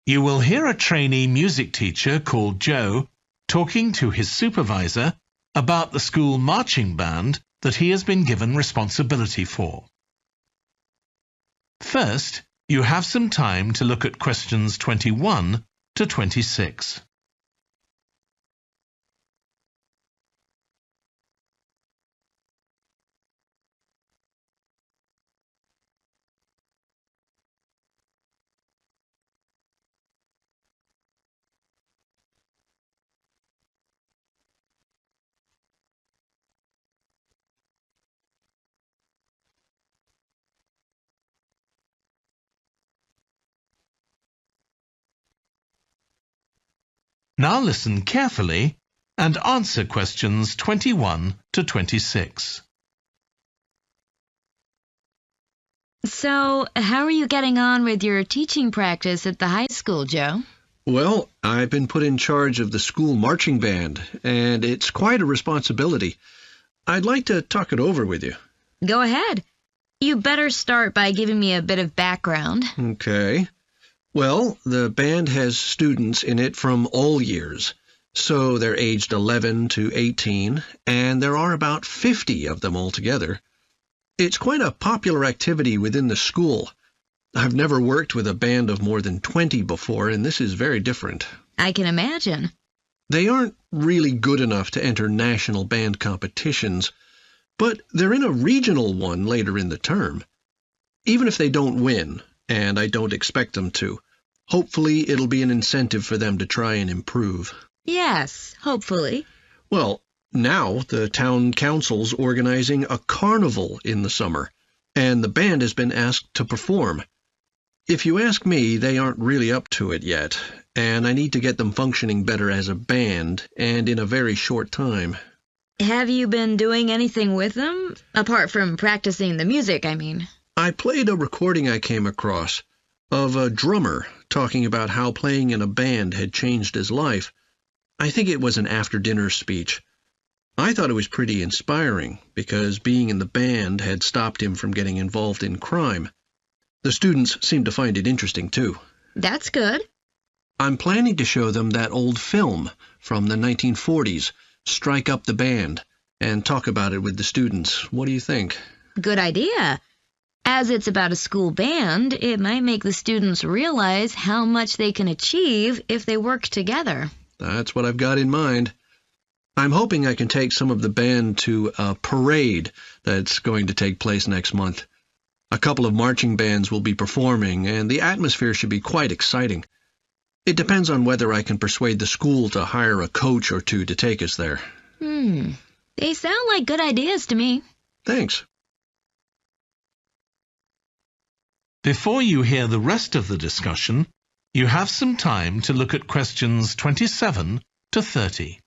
You will hear a trainee music teacher called Joe talking to his supervisor about the school marching band that he has been given responsibility for. First, you have some time to look at questions 21 to 26. Now listen carefully and answer questions 21 to 26. So, how are you getting on with your teaching practice at the high school, Joe? Well, I've been put in charge of the school marching band, and it's quite a responsibility. I'd like to talk it over with you. Go ahead. You better start by giving me a bit of background. Okay. Well, the band has students in it from all years. So they're aged 11 to 18, and there are about 50 of them altogether. It's quite a popular activity within the school. I've never worked with a band of more than 20 before, and this is very different. I can imagine. They aren't really good enough to enter national band competitions, but they're in a regional one later in the term. Even if they don't win, and I don't expect them to, hopefully it'll be an incentive for them to try and improve. Yes, hopefully. Well, now the town council's organizing a carnival in the summer, and the band has been asked to perform. If you ask me, they aren't really up to it yet, and I need to get them functioning better as a band, and in a very short time. Have you been doing anything with them? Apart from practicing the music, I mean. I played a recording I came across of a drummer talking about how playing in a band had changed his life. I think it was an after-dinner speech. I thought it was pretty inspiring, because being in the band had stopped him from getting involved in crime. The students seemed to find it interesting, too. That's good. I'm planning to show them that old film from the 1940s, Strike Up the Band, and talk about it with the students. What do you think? Good idea. As it's about a school band, it might make the students realize how much they can achieve if they work together. That's what I've got in mind. I'm hoping I can take some of the band to a parade that's going to take place next month. A couple of marching bands will be performing, and the atmosphere should be quite exciting. It depends on whether I can persuade the school to hire a coach or two to take us there. They sound like good ideas to me. Thanks. Before you hear the rest of the discussion, you have some time to look at questions 27 to 30.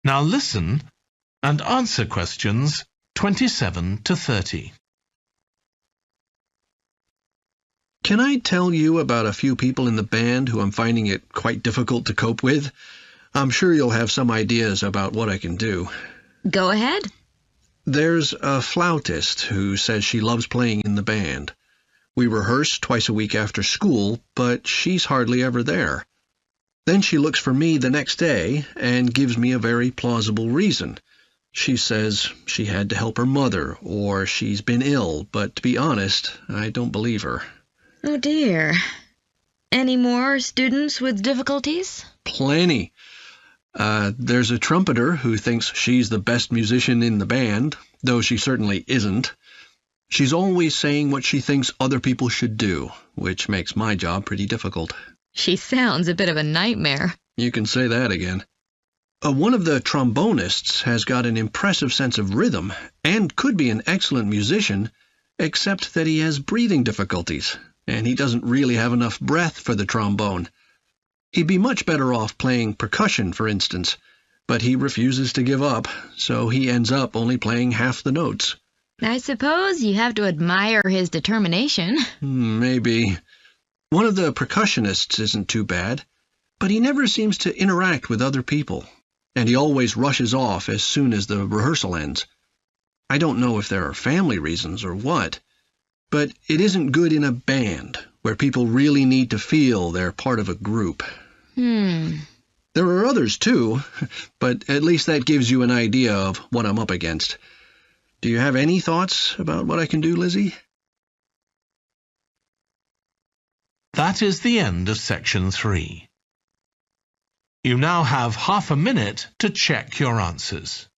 Now listen and answer questions 27 to 30. Can I tell you about a few people in the band who I'm finding it quite difficult to cope with? I'm sure you'll have some ideas about what I can do. Go ahead. There's a flautist who says she loves playing in the band. We rehearse twice a week after school, but she's hardly ever there. Then she looks for me the next day and gives me a very plausible reason. She says she had to help her mother, or she's been ill, but to be honest, I don't believe her. Oh dear. Any more students with difficulties? Plenty. There's a trumpeter who thinks she's the best musician in the band, though she certainly isn't. She's always saying what she thinks other people should do, which makes my job pretty difficult. She sounds a bit of a nightmare. You can say that again. One of the trombonists has got an impressive sense of rhythm and could be an excellent musician, except that he has breathing difficulties, and he doesn't really have enough breath for the trombone. He'd be much better off playing percussion, for instance, but he refuses to give up, so he ends up only playing half the notes. I suppose you have to admire his determination. Maybe. One of the percussionists isn't too bad, but he never seems to interact with other people, and he always rushes off as soon as the rehearsal ends. I don't know if there are family reasons or what, but it isn't good in a band where people really need to feel they're part of a group. There are others too, but at least that gives you an idea of what I'm up against. Do you have any thoughts about what I can do, Lizzie? That is the end of section 3. You now have half a minute to check your answers.